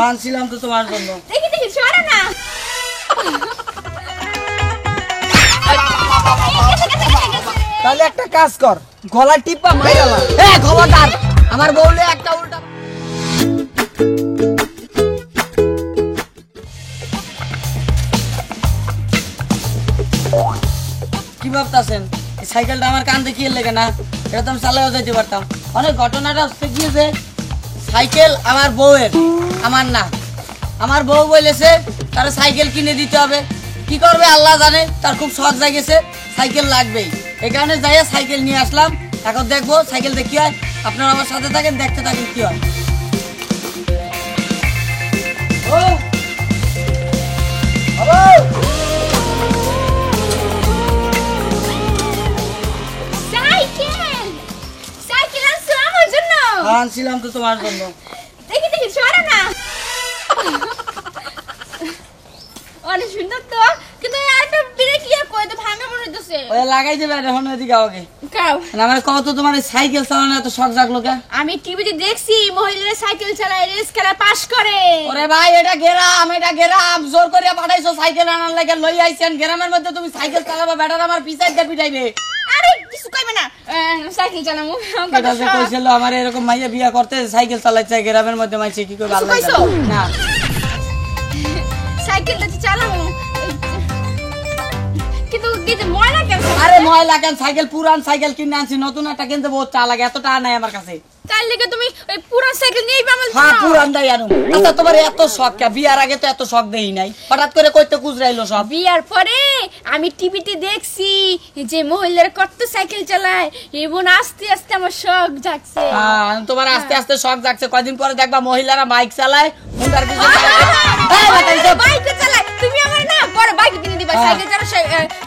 আনছিলাম তো তোমার জন্য। দেখি দেখি সরো না। তাহলে একটা কাজ কর, গলা টিপা মাইরালা। এ খবরদার, আমার বউলে একটা উল্টা। কি ভাবতাছেন এই সাইকেলটা আমার কান দেখিয়ে লেগে না? এটা তো আমি চালাও যাইতে পারতাম। অনেক ঘটনাটা হচ্ছে কি যে সাইকেল আমার বউয়ের, আমার না। আমার বউ বলেছে তার সাইকেল কিনে দিতে হবে। কি করবে আল্লাহ জানে, তার খুব শখ জাগেছে, সাইকেল লাগবেই। এই কারণে যাইয়া সাইকেল নিয়ে আসলাম। এখন দেখবো সাইকেলটা কি হয়। আপনারা আমার সাথে থাকেন, দেখতে থাকেন কি হয়। ও আনছিলাম তো তোমার জন্য। দেখি দেখি সরো না। অনেক সুন্দর তো, কিন্তু একটা ব্রেক ইয়া কই তো ভাঙা মনে হইতেছে। ওই লাগাই দেবে এখন এদিকে আগে। কাও না মানে কত তোমার এই সাইকেল চালানো এত শখ জাগলো কে? আমি টিভিতে দেখছি মহিলারা সাইকেল চালায়, রেস খেলা পাস করে। ওরে ভাই এটা গেরাম জোর করিয়া পাঠাইছো সাইকেল আনার লাগে, লই আইছেন গ্রামের মধ্যে তুমি সাইকেল চালাবা, বেটার আমার পিছাই দিয়ে পিটাইবে। আরে কিছু কইবে না, সাইকেল চালামু। এটা যে কইছিল আমার এরকম মাইয়া বিয়া করতে সাইকেল চালাইছে গ্রামের মধ্যে, মাইছে কি কই ভালো লাগে না। সাইকেলটা চালামু কিন্তু কি ময়লা কেন? আরে ময়লা কেন, সাইকেল পুরান সাইকেল কিনে আনছি, নতুন একটা কিনতে বহুত চা লাগে, এত টাকা নাই আমার কাছে। তার লেগে তুমি ওই পুরান সাইকেল নিয়েই পামল? হ্যাঁ পুরান দাই আনো। আচ্ছা তোমার এত শখ কে? বিয়ার আগে তো এত শখ দেই নাই, হঠাৎ করে কইতে কুজরাইলো সব? বিয়ার পরে আমি টিভিতে দেখছি যে মহিলারা কত সাইকেল চালায়, এবং আস্তে আস্তে আমার শখ জাগছে। হ্যাঁ তোমার আস্তে আস্তে শখ জাগছে, কয়দিন পরে দেখবা মহিলারা বাইক চালায়, মুন্ডার কিছু বাইক চালায়। তুমি আমার না বড় বাইক কিনে দিবা, সাইকেল চালা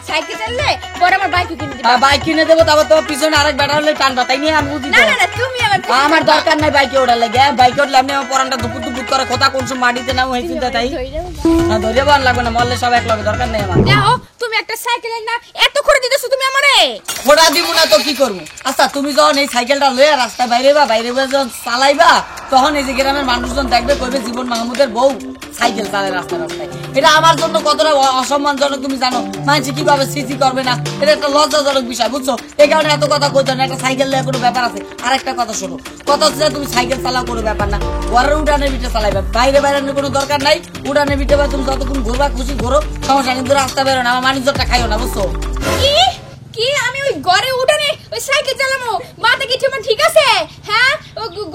সাইকেল চালালে বড় আমার বাইক কিনে দিবা। বাইক কিনে দেবো, তারপর তোমার পিছনে আরেক বেটা হলে টানবা, তাই নিয়ে আমি বুঝি। না না না তুমি আমার দরকার নাই বাইকে ওঠার লাগে। বাইকে উঠলে আপনি আমার পরানটা দুপুর দুপুর করে কথা কোন সময় মাটিতে নাও হয়ে চিন্তা, তাই না ধরে বান লাগবে না, মরলে সব এক লগে, দরকার নেই আমার। দেখো তুমি একটা সাইকেল না এত করে দিতেছো তুমি আমারে। খোড়া দিব না তো কি করবো? আচ্ছা তুমি যখন এই সাইকেলটা লয়ে রাস্তায় বাইরে যখন চালাইবা, তখন এই যে গ্রামের মানুষজন দেখবে, কইবে জীবন মাহমুদের বউ সাইকেল চালায় রাস্তায় রাস্তায়। এটা আমার জন্য কতটা অসম্মানজনক তুমি জানো? মানুষ কিভাবে স্মৃতি করবে না, এটা একটা লজ্জাজনক বিষয়, বুঝছো? এই কারণে এত কথা কইতো না। একটা সাইকেল নিয়ে কোনো ব্যাপার আছে। আর একটা কথা শোনো, কথা হচ্ছে তুমি সাইকেল চালাও কোনো ব্যাপার না, ঘরের উঠানের ভিতরে চালাইবে, বাইরে বাইরানোর কোনো দরকার নাই। উঠানের ভিতরে বা তুমি যতক্ষণ ঘুরবা খুশি ঘুরো, সমস্যা, কিন্তু রাস্তা বেরো না, আমার মানুষজনটা খাইও না, বুঝছো? কি কি আমি ওই ঘরে উঠানে ওই সাইকেল চালামো? মাথা কি তোমার ঠিক আছে? হ্যাঁ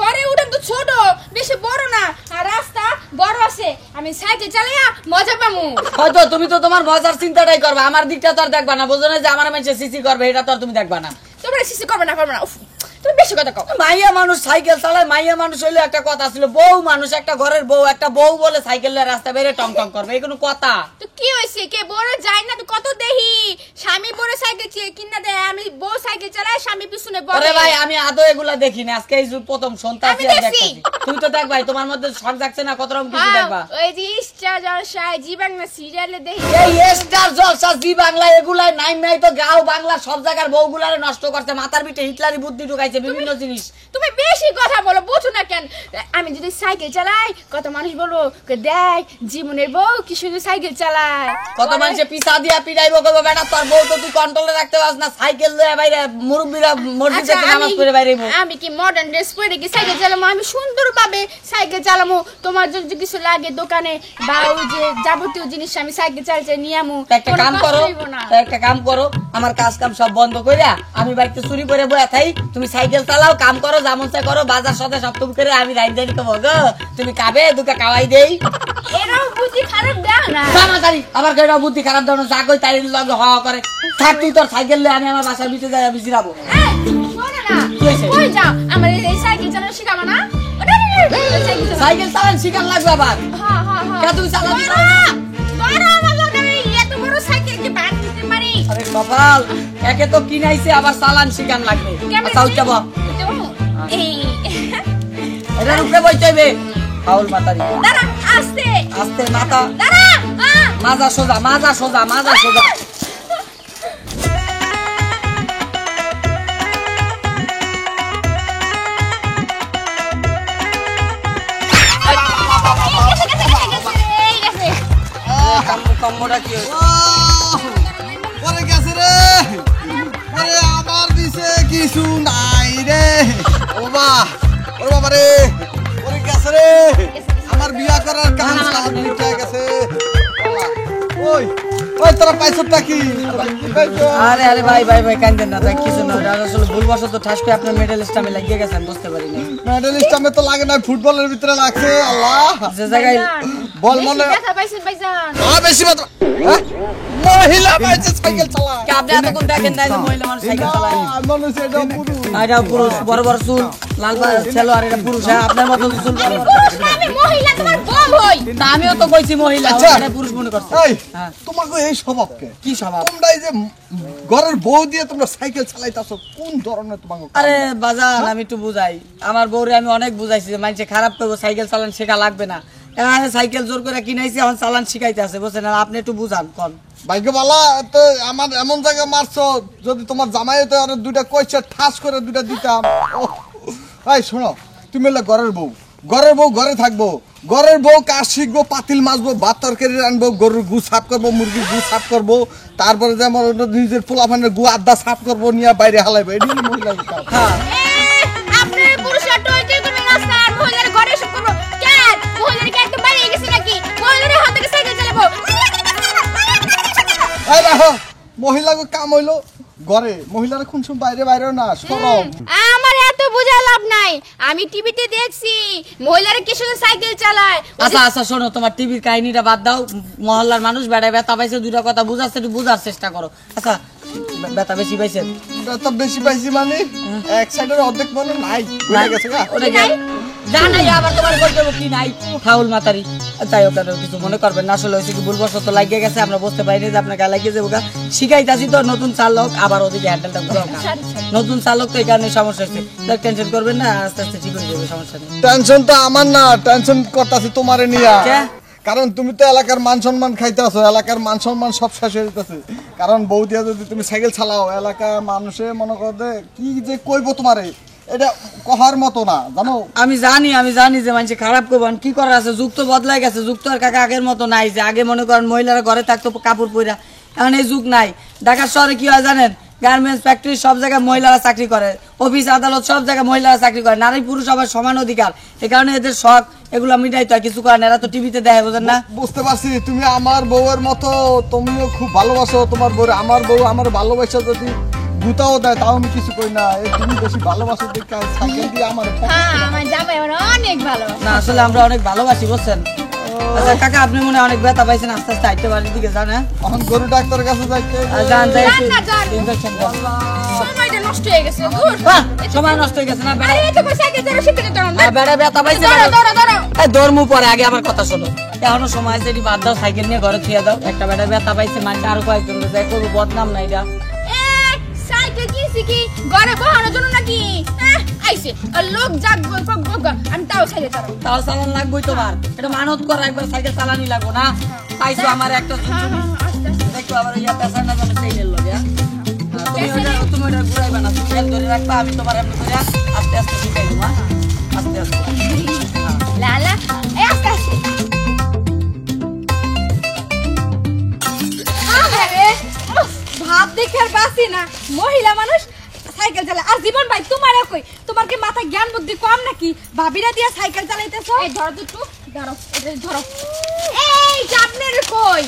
ঘরে উঠান তো ছোট, বেশি বড় না, আর রাস্তা বড় আছে, আমি সাইকেল চালাইয়া মজা পামু। হয়তো তুমি তো তোমার মজার চিন্তাটাই করবে, আমার দিকটা তো আর দেখবা না, বুঝো না যে আমার মানুষ সিসি করবে, এটা তো আর তুমি দেখবা না। তোমরা সিসি করবে না উফ, তুমি বেশি কথা কও। মাইয়া মানুষ সাইকেল চালায়, মাইয়া মানুষ হইলে একটা কথা ছিল, বউ মানুষ, একটা ঘরের বউ, একটা বউ বলে সাইকেল রাস্তা বেরে টং টং করবে, এই কোনো কথা? তো কি হয়েছে, কে বড় যায় না? তো কত দেহি স্বামী বড় সাইকেল কিনা দেয়, আমি বউ সাইকেল চালায়, স্বামী পিছনে বসে। আরে ভাই আমি আদৌ এগুলা দেখি না, আজকে এই প্রথম শুনতাছি আর দেখতাছি। তুমি তো দেখবাই, তোমার মধ্যে শখ জাগছে না, কত রকম কিছু দেখবা। ওই যে স্টার জলসা, জি বাংলা সিরিয়ালে দেখি, এই স্টার জলসা, জি বাংলা এগুলাই নাই তো গাও বাংলা সব জায়গার বউগুলারে নষ্ট করতে, মাথার ভিতরে হিটলারি বুদ্ধি ঢুকাইছে বিভিন্ন জিনিস। তুমি বেশি কথা বলো, বুঝো না কেন? আমি যদি সাইকেল চালাই, কত মানুষ বলবো দেখ জীবনের বউ কি শুধু সাইকেল চালায়। কত মানুষে পিছা দিয়া পিটাইবো, কইবো বেটা তোর বউ তো তুই কন্ট্রোলে রাখতে পারছ না, সাইকেল লয়ে বাইরে মুরব্বিরা মসজিদে নামাজ পড়ে বাইরেবো। আমি কি মডার্ন ড্রেস পরে কি সাইকেল চালামো? আমি সুন্দরভাবে সাইকেল চালামো। তোমার যদি কিছু লাগে দোকানে বা ওই যে যাবতীয় জিনিস আমি সাইকেল চালাতে নিয়ে আমু। একটা কাম করো, আমার কাজ কাম সব বন্ধ কইরা আমি বাড়িতে চুরি করে বয়া থাই, তুমি সাইকেল চালাও, কাম করো, যেমন চা করো, বাজার সাথে সব তুমি করে আমি রাইড দেই, কব গো তুমি কাবে দুকা কাওয়াই দেই। এরাও বুদ্ধি খারাপ দাও না তাড়াতাড়ি, আমার কেডা বুদ্ধি খারাপ দাও না, যা কই তাই লগে হওয়া করে। থাক তুই তোর সাইকেল লয়ে, আমি আমার বাসার ভিতরে যাই, আমি জিরাবো। শোনো না, কই যাও? আমার এই সাইকেল চালানো শিখাবো না? সাইকেল চালান শিখান লাগবে আবার। হ্যাঁ হ্যাঁ হ্যাঁ, কে তুমি চালাবি না? আমার লগে এত বড় সাইকেল কি বাদ দিতে পারি? আরে কপাল, একে তো কিনাইছে, আবার চালান শিখান লাগবে। আচ্ছা উঠব, এই এটার উপরে বইতে হইবে। ফাউল মাতারি, দাঁড়া, আস্তে আস্তে মাথা, দাঁড়া, মাজা সোজা, মাজা সোজা, মাজা সোজা। কম্বোটা কি হয়েছে? পরে গেছে রে, পরে আবার দিছে কিছু নাই রে। ও বাবা রে, পরে গেছে রে, আমার বিয়া করার কাজ উঠে গেছে। ওই ওই তোরা পাইছটা কি? আরে আরে ভাই ভাই ভাই কান্দেন না, তাই কিছু না, ওটা আসলে ভুলবশত ঠাস করে আপনার মেডেলিস্ট আমি লাগিয়ে গেছেন, বুঝতে পারিনি। মেডেলিস্ট আমি তো লাগে না, ফুটবলের ভিতরে লাগছে। আল্লাহ, যে জায়গায় বল মনে ব্যথা পাইছেন ভাইজান? বেশি মাত্রা মহিলা পাইছে সাইকেল চালায়। কি আপনি এতক্ষণ দেখেন নাই যে মহিলা মানুষ সাইকেল চালায়? মনে হচ্ছে এটা পুরুষ। এটা পুরুষ, বড় বড় চুল, লাল ছেলে, আর এটা পুরুষ। হ্যাঁ, আপনার মতো চুল বড় বড়। পুরুষ না, আমি মহিলা, তোমার বউ হই। তা আমিও তো কইছি মহিলা, আচ্ছা। এটা পুরুষ মনে করছে। এই হ্যাঁ। তোমাকে এই স্বভাবকে কি স্বভাব? তোমরা এই যে ঘরের বউ দিয়ে তোমরা সাইকেল চালাইতাছো, কোন ধরনের তোমাকে? আরে বাজান, আমি একটু বুঝাই, আমার বউরে আমি অনেক বুঝাইছি যে মানুষে খারাপ করবো, সাইকেল চালান শেখা লাগবে না। এখানে সাইকেল জোর করে কিনাইছি, এখন চালান শিখাইতে আছে, বুঝছেন? আর আপনি একটু বুঝান কোন ভাগ্যবালা তো আমার এমন জায়গায় মারছো, যদি তোমার জামাই হতো আর দুইটা কইছে ঠাস করে দুইটা দিতাম। এই শোনো, তুমি হলে ঘরের বউ, ঘরের বউ ঘরে থাকবো, ঘরের বউ কাজ শিখবো, পাতিল মাছবো, ভাত তরকারি রানবো, গরুর গু সাফ করবো, মুরগির গু সাফ করবো, তারপরে যেমন নিজের পোলাপানের গু আড্ডা সাফ করবো, নিয়ে বাইরে হালাইবো। এটি হলো মহিলার কাজ। হ্যাঁ। আপনি পুরুষরা টয়টয় করে রাস্তা আর মহিলার ঘরে এসব করবো কেন? মহিলার কি একটু বাড়িয়ে গেছে নাকি? মহিলার হাত থেকে সাইকেল চালাবো? এই দেখো, মহিলাকে কাম হইলো ঘরে, মহিলারা কোন সময় বাইরে বাইরেও না সরম। আমার এত বোঝা লাভ নাই, আমি টিভিতে দেখছি মহিলারা কি শুধু সাইকেল চালায়। আচ্ছা আচ্ছা, শোনো, তোমার টিভির কাহিনীটা বাদ দাও। মহল্লার মানুষ বেড়ায় ব্যথা পাইছে, দুটা কথা বুঝাচ্ছে, একটু বুঝার চেষ্টা করো। আচ্ছা, ব্যথা বেশি পাইছেন? তো বেশি পাইছি মানে এক সাইডের অর্ধেক মনে নাই হয়ে গেছে গা। ওটা কি জানাই আবার তোমার বলতে হবে কি নাই? ফাউল মাতারি। যাই হোক, আর কিছু মনে করবেন না, আসলে হয়েছে কি ভুলবশত লাগিয়ে গেছে, আমরা বুঝতে পারিনি যে আপনার গায়ে লাগিয়ে যাবো। শিখাইতাছি তো, নতুন চালক, আবার ওদিকে হ্যান্ডেলটা দরকার। নতুন চালক তো এই কারণে সমস্যা হয়েছে। টেনশন করবেন না, আস্তে আস্তে ঠিক হয়ে যাবে, সমস্যা নেই। টেনশন তো আমার না, টেনশন করতেছি তোমারে নিয়া। কে? কারণ তুমি তো এলাকার মান সম্মান খাইতেছো, এলাকার মান সম্মান সব শেষ হয়ে যেতেছে। কারণ বউ দিয়া যদি তুমি সাইকেল চালাও, এলাকার মানুষে মনে করে কি যে কইবো তোমারে, এটা কহার মতো না, জানো? আমি জানি যে মানুষ খারাপ করবেন, কি করার আছে? যুগ তো বদলাই গেছে, যুগ তো আর কাকা আগের মতো নাই যে আগে মনে করেন মহিলারা ঘরে থাকতো কাপড় পরা, এখন এই যুগ নাই। ঢাকা শহরে কি হয় জানেন? গার্মেন্টস ফ্যাক্টরি সব জায়গায় মহিলারা চাকরি করে, অফিস আদালত সব জায়গায় মহিলারা চাকরি করে, নারী পুরুষ সবার সমান অধিকার। এই কারণে এদের শখ এগুলো মিটাইতে হয়, কিছু করেন, এরা তো টিভিতে দেয়, বোঝেন না? বুঝতে পারছি, তুমি আমার বউয়ের মতো, তুমিও খুব ভালোবাসো তোমার বউ। আমার বউ আমার ভালোবাসা যদি গুতাও দেয় তাও আমি কিছু কই না। এই তুমি বেশি ভালোবাসো দেখে সাইকেল দিয়ে আমার হ্যাঁ, আমার জামাই আমার অনেক ভালো। না, আসলে আমরা অনেক ভালোবাসি, বুঝছেন? আচ্ছা কাকা, আপনি মনে হয় অনেক ব্যথা পাইছেন, আস্তে আস্তে হাইটে বাড়ির দিকে যান। হ্যাঁ, এখন গরু ডাক্তারের কাছে যাইতে যান, যাই যান না, যান। ইনজেকশন দেন। সময়টা নষ্ট হয়ে গেছে। দূর। বাহ, সময় নষ্ট হয়ে গেছে না? আরে এই তো কই সাইকেল চালানো শিখতে যেতে হবে। বেড়া ব্যথা পাইছে, ধরো। এই ধর্ম পরে আগে আমার কথা শোনো। এখনো সময় আছে, এটি বাদ দাও, সাইকেল নিয়ে ঘরে থুয়ে দাও। একটা বেড়া ব্যথা পাইছে, মানে আরো কয়েকজন যাই করবো, বদনাম না এটা। সাইকেল কিনছি কি ঘরে বহানোর জন্য নাকি? আইছে আর লোক যাক আমি তাও সাইকেল চালাবো। তাও চালান লাগবোই তোমার, এটা মানত করা, একবার সাইকেল চালানি লাগবো না? পাইছো আমার একটা আস্তে আস্তে। দেখো, আবার ইয়া পেছার না যেন সেইলের লগে। তুমি ওটা ঘুরাইবা না, তুমি খেয়াল ধরে রাখবা, আমি তোমার এমনি করে আস্তে আস্তে শিখাই দেবো। আস্তে আস্তে। লালা আস্তে আস্তে। আরে ভাব দেখে আর বাসি না, মহিলা মানুষ সাইকেল চালায়। আর জীবন ভাই, তোমার কই? তোমার কি মাথা জ্ঞান বুদ্ধি কম নাকি? ভাবিরা দিয়া সাইকেল চালাইতেছো? এই ধরো তো একটু, এটা ধরো। এই যে আপনার কই?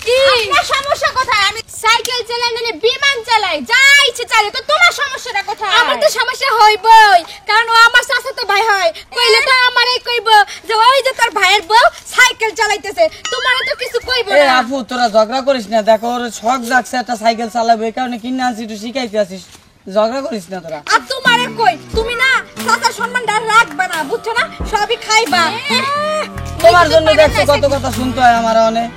কি আপনার সমস্যা কোথায়? আমি সাইকেল চালাই না বিমান চালাই, যা ইচ্ছে চালাই, তো তোমার সমস্যাটা কোথায়? আমার তো সমস্যা হইবই, কারণ ও আমার চাচাতো ভাই হয়। কইলে তো আমারই কইব যে ওই যে তোর ভাইয়ের বউ সাইকেল চালাইতেছে, তোমার তো কিছু কইব এ না। আপু, তোরা ঝগড়া করিস না, দেখো ওর শখ জাগছে একটা সাইকেল চালাবে, এই কারণে কিনে আনছি, একটু শিখাইতে আসিস, ঝগড়া করিস না তোরা। আর তোমারে কই? তুমি না চাচার সম্মানটা রাখবা না, বুঝছো না? সবই খাইবা। তোমার জন্য দেখছো কত কথা শুনতে হয় আমার অনেক।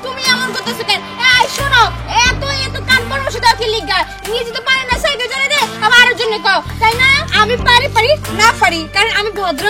তুমি এমন করতেছো কেন? এই শোনো, এত কান পরামর্শ দাও কি লিগা? নিজে তো পারে না সাইকেল চালাতে, আমার জন্য কও, তাই না? আমি পারি না পারি, কারণ আমি ভদ্র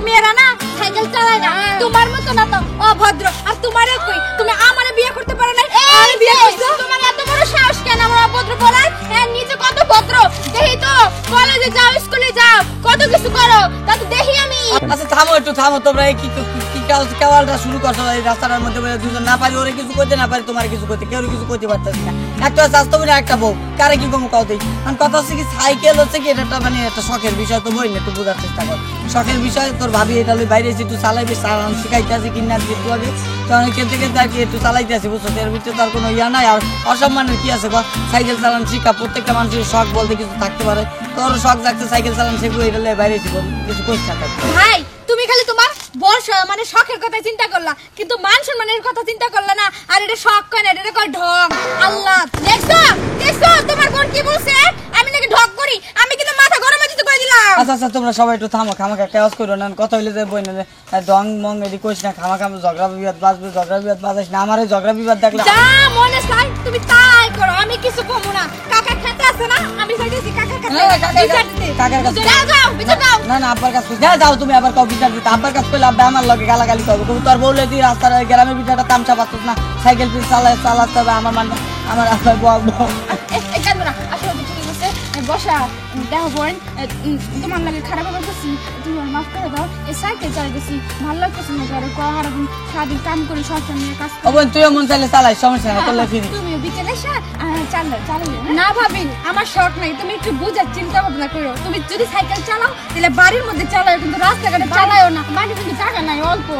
মেয়েরা না সাইকেল চালায় না। তোমার মতো না তো অভদ্র। আর তোমারে কই? তুমি আমারে বিয়ে করতে পারো না, আমি বিয়ে করছি। তোমার এত বড় সাহস কেন আমার অভদ্র বলার? নিজে কত ভদ্র দেখি তো, কলেজে যাও, স্কুলে যাও, কত কিছু করো, তা তো দেখি আমি। কেন? আচ্ছা থামো একটু থামো, তোমরা এই কি কি কেওয়ালটা শুরু করছো এই রাস্তাটার মধ্যে বলে দুজন না পারি ওরে কিছু করতে না পারি তোমার কিছু করতে কেউ কিছু করতে পারতেছি না। একটা স্বাস্থ্য না একটা বউ কারে কি কম কাউ দেই। আর কথা হচ্ছে কি সাইকেল হচ্ছে কি এটা একটা মানে একটা শখের বিষয়, তো বই না একটু বোঝার চেষ্টা কর। শখের বিষয় তোর ভাবি এটা লই বাইরে এসে একটু চালাইবে চালান শিখাইতে আসি কিনা একটু আগে তখন খেতে খেতে আর কি একটু চালাইতে আসি বুঝছো, এর ভিতরে তার কোনো ইয়া নাই। আর অসম্মানের কি আছে সাইকেল চালান শিখা প্রত্যেকটা মানুষের শখ বলতে কিছু থাকতে পারে, তোর শখ থাকতে সাইকেল চালান শিখবো এটা লই বাইরে এসে কিছু করিস না। ভাই তুমি খালি তোমার বর্ষ মানে শখের কথা চিন্তা করলা, কিন্তু মান সম্মানের কথা চিন্তা করলা না। আর এটা শখ কয় না, এটা কয় ঢং। আল্লাহ দেখছো দেখছো তোমার বোন কি বলছে, আমি নাকি ঢং করি, আমি কিন্তু মাথা গরম হয়ে যেতে কই দিলাম। আচ্ছা আচ্ছা তোমরা সবাই একটু থামো, খামাখা কেওয়াজ করো না, কথা হইলে যে বই না ডং মং এদি কইস না, খামাখা ঝগড়া বিবাদ বাজবে, ঝগড়া বিবাদ বাজাইস না। আমার ঝগড়া বিবাদ দেখলে যা মনে চাই তুমি তাই করো, আমি কিছু কমু না। কাকা খেতে আছে না, আমি যাইতেছি কাকা খেতে হ্যাঁ, কাকার বিচার দিতে। কাকার কাছে যাও যাও বিচার দাও। না না আব্বার কাছে যাও যাও তুমি আবার কাউ বিচার দিতে, আব্বার কাছে কইলে আব্বা আমার লগে গালাগালি করবে, তোর বউলে তুই রাস্তার গ্রামের ভিতরটা তামসা পাচ্ছিস না, সাইকেল পিস চালাতে হবে আমার মানে আমার আব্বার বউ এই কান্দো না, আসলে ঠিক আছে বসা দেখো বোন, তোমার লাগে খারাপ হবে করছি, তুমি আমার মাফ করে দাও। এই সাইকেল চালাইতেছি ভালো লাগতেছে না, ঘরে কর সারাদিন কাম করি সংসার নিয়ে কাজ ও বোন তুইও মন চাইলে চালাই সমস্যা না, করলে ফিরি। তুমিও বিকেলে এসে চালালে না ভাবি আমার শখ নাই, তুমি একটু বুঝার চিন্তা ভাবনা করো। তুমি যদি সাইকেল চালাও তাহলে বাড়ির মধ্যে চালাও, কিন্তু রাস্তাঘাটে চালাও না, বাড়ির কিন্তু জায়গা নাই অল্প।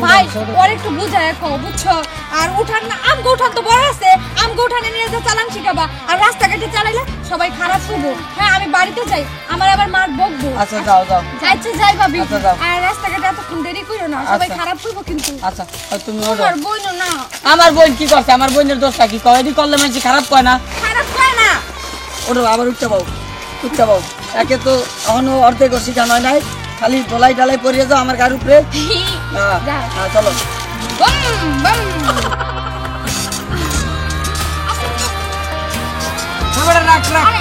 ভাই ওর একটু বুঝায় রাখো বুঝছো। আর উঠান না আমগো উঠান তো বড় আছে, আমগো উঠানে নিয়ে যা চালান শিখাবা। আর রাস্তাঘাটে চালাইলে সবাই খারাপ করবো। হ্যাঁ আমি বাড়িতে যাই, আমার আবার মার বকবো। আচ্ছা যাও যাও যাইছে যাই ভাবি। আচ্ছা, যাও। আর রাস্তাঘাটে এতক্ষণ দেরি করো না, সবাই আচ্ছা। খারাপ করবো কিন্তু। আচ্ছা তুমি ওঠো। তোমার বোন না আমার বোন কি করছে, আমার বোনের দোষটা কি কয় এদি করলে মানুষ খারাপ কয় না। খারাপ করে না। ওঠো আবার উঠতে পাও উঠতে পাও, একে তো এখনো অর্ধেক শিখানো হয় নাই, খালি ডলাই ডালাই পরিয়ে যাও আমার গাড়ির উপরে। হ্যাঁ, যাও। হ্যাঁ, চলো বম বম রাখ রাখ আরে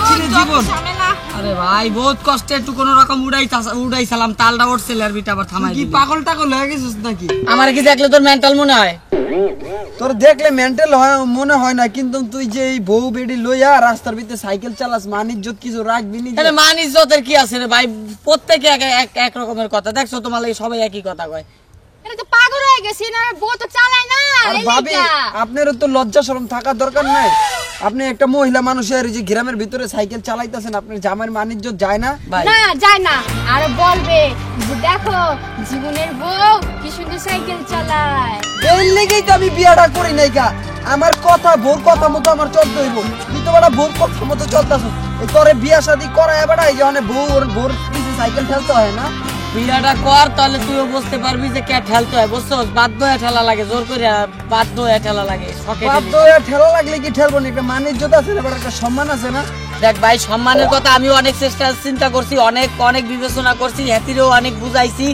ছিঁড়ে জীবন। ঝামেলা। আরে ভাই বহুত কষ্টে একটু কোন রকম উড়াইছিলাম, তালটা উঠছিল আর বিটা আবার থামাই দিলি। পাগল টাগল হয়ে গেছিস নাকি? আমার কি দেখলে তোর মেন্টাল মনে হয়? তোর দেখলে মেন্টাল হয় মনে হয় না, কিন্তু তুই যে এই বউ বেডি লইয়া রাস্তার ভিতরে সাইকেল চালাস, মান ইজ্জত কিছু রাখবি নি? আরে মান ইজ্জতের কি আছে রে ভাই, প্রত্যেকে এক রকমের কথা। দেখছো তোমার লাগে সবাই একই কথা কয়। এটা তো পাগল হয়ে গেছি না, বউ তো চালায় না। আর এই ভাবি লেগা। আপনারও তো লজ্জা শরম থাকার দরকার নাই। আপনি একটা মহিলা মানুষের এই যে গ্রামের ভিতরে সাইকেল চালাইতেছেন, আপনার জামার মান ইজ্জত যায় না? ভাই না যায় না, আর বলবে যে দেখো জীবনের বউ কি সুন্দর সাইকেল চালায়। এই লেগেই তো আমি বিয়াটা করি নাই গা। আমার কথা ভোর কথা মতো আমার চলতে হইব, তুই তো বড় ভোর কথা মতো চলতেছ। এই তোরে বিয়া শাদী করায় বেড়া এই যে অনেক ভোর ভোর পিছে সাইকেল ঠেলতে হয় না? বিয়াটা কর তাহলে তুইও বুঝতে পারবি যে কে ঠেলতে হয়, বুঝছো? বাধ্য হয়ে ঠেলা লাগে, জোর করে বাধ্য হয়ে ঠেলা লাগে, শখে বাপ তো ঠেলা লাগলে কি ঠেলবো না? একটা মান ইজ্জত আছে না, একটা সম্মান আছে না? দেখ ভাই সম্মানের কথা আমি অনেক চিন্তা করছি, অনেক অনেক বিবেচনা করছি, হ্যাতিরেও অনেক বুঝাইছি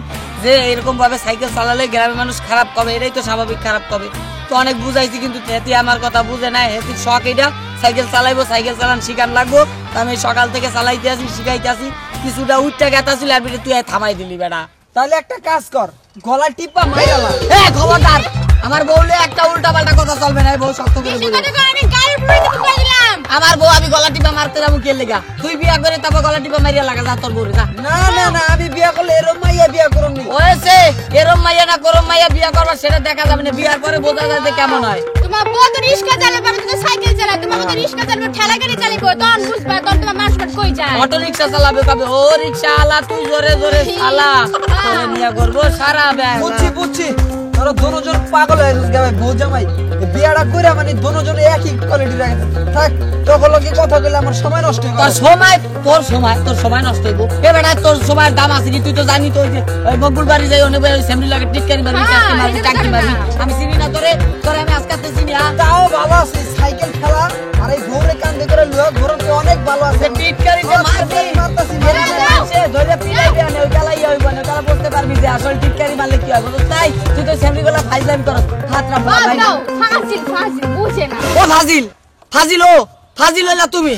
যে এরকম ভাবে সাইকেল চালালে গ্রামের মানুষ খারাপ করবে, এটাই তো স্বাভাবিক খারাপ করবে। তো অনেক বুঝাইছি কিন্তু হেতি আমার কথা বুঝে নাই। হেতির শখ এটা, সাইকেল চালাইবো, সাইকেল চালান শিখান লাগবো। তো আমি সকাল থেকে চালাইতে আসি শিখাইতে আসি, কিছুটা উঠটা গেতা ছিল আর তুই থামাই দিলি বেটা। তাহলে একটা কাজ কর, গলা টিপা মাইরালা। খবরদার আমার বউলে একটা উল্টা পাল্টা কথা চলবে না, বউ শক্ত করে বলবো। আমি গাড়ির উপরে দিতে কই দিলাম। আমার বউ আমি গলা টিপা মারতে যাবো কে লেগা? তুই বিয়া করে তারপর গলা টিপা মারিয়া লাগা যা তোর বউরে যা। না না না, আমি বিয়া করলে এরম মাইয়া বিয়া করুন। ওয়েছে এরম মাইয়া না করম মাইয়া বিয়া করবা সেটা দেখা যাবে না, বিয়ার পরে বোঝা যায় যে কেমন হয়। তোমার বউ তো রিস্কা চালাবে, আমি তো সাইকেল চালাই। তোমার মতো রিস্কা চালাবে, ঠেলা গাড়ি চালাবো, তখন বুঝবা তখন তোমার মাসকাট কই যায়। অটো রিক্সা চালাবে কবে? ও রিক্সা আলা তুই জোরে জোরে চালা, তোরে নিয়ে করবো সারা ব্যাগ। বুঝছি বুঝছি, তোরা দোনোজন পাগল হয়ে গেছে বউ জামাই। বিয়াটা করে মানে দোনোজনে একই কোয়ালিটি রাখে থাক। তখন লোকে কথা বলে আমার সময় নষ্ট হয়ে তোর সময় নষ্ট হইব। এ বেটা তোর সময়ের দাম আছে কি? তুই তো জানি তো ওই যে ওই মকবুল বাড়ি যাই অনেক সেমরি লাগে টিটকারি মারবি, চাকরি মারবি, চাকরি মারবি। আমি চিনি না তোরে, তোরে আমি আজকে চিনি। তাও ভালো আছে সাইকেল খেলা, আর এই ভোরে কান্দে করে লুয়া ঘোরতে অনেক ভালো আছে। টিটকারি যে মারবি মারতাছি সে ধরে পিলাই দেয়া ওই গেলাই হইব না, তারা বুঝতে পারবি যে আসল টিটকারি মারলে কি হয়। বুঝছ তাই তুই তো সেমরি গুলা ফাইজলামি করস, হাত না বাদ দাও, ফাজিল ফাজিল বুঝে না। ও ফাজিল ফাজিল ও ফাজিল হইলা তুমি।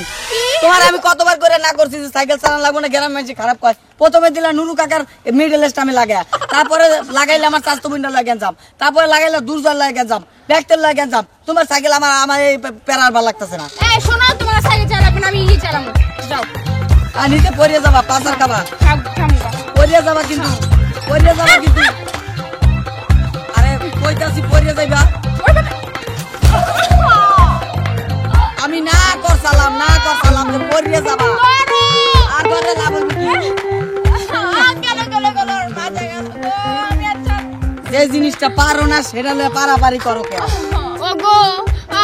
তোমার আমি কতবার করে না করছি যে সাইকেল চালান লাগবো না, গ্রামের মানুষ খারাপ কয়। প্রথমে দিলা নুরু কাকার মিডল এস্ট আমি লাগাই, তারপরে লাগাইলে আমার চাস্তো বিন্ডার লাগে যাম, তারপরে লাগাইলে দুর্জয় লাগে যাম, ব্যাগটেল লাগে যাম। তোমার সাইকেল আমার এই প্যারার ভালো লাগতেছে না। এই শোনো, তোমার সাইকেল চালাবে না, আমি ই চালাবো। যাও আর নিতে পড়িয়ে যাবা, পাঁচার খাবা খামগা। পড়িয়ে পড়িয়া যাবা কিন্তু আরে কইতাছি পড়িয়া যাইবা আমি না করছালাম যে পড়িয়া যাবা আর ঘরে লাভ হইবে কি যে জিনিসটা পারো না সেটা লয়ে পারাপারি করো কে ওগো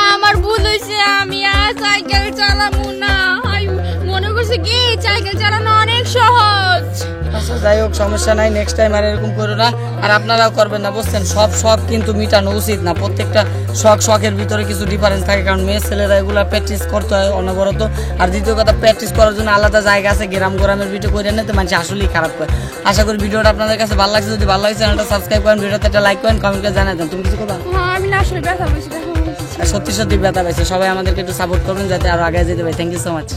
আমার ভুল হইছে আমি আর সাইকেল চালামু না মনে করছি কি সাইকেল চালানো অনেক সহজ আচ্ছা যাই হোক সমস্যা নাই নেক্সট টাইম আর এরকম করো না আর আপনারাও করবেন না বুঝছেন সব শখ কিন্তু মিটানো উচিত না প্রত্যেকটা শখের ভিতরে কিছু ডিফারেন্স থাকে কারণ মেয়ে ছেলেরা এগুলো প্র্যাকটিস করতে হয় অনবরত আর দ্বিতীয় কথা প্র্যাকটিস করার জন্য আলাদা জায়গা আছে গ্রামের ভিডিও করে নিতে মানুষ আসলেই খারাপ করে আশা করি ভিডিওটা আপনাদের কাছে ভালো লাগছে যদি ভালো লাগে চ্যানেলটা সাবস্ক্রাইব করেন ভিডিওতে একটা লাইক করেন কমেন্ট করে জানাই দেন তুমি কিছু করবা আমি না আসলে ব্যথা পেয়েছি সত্যি ব্যথা পাইছে সবাই আমাদেরকে একটু সাপোর্ট করবেন যাতে আরো আগে যেতে পারি থ্যাংক ইউ সো মাচ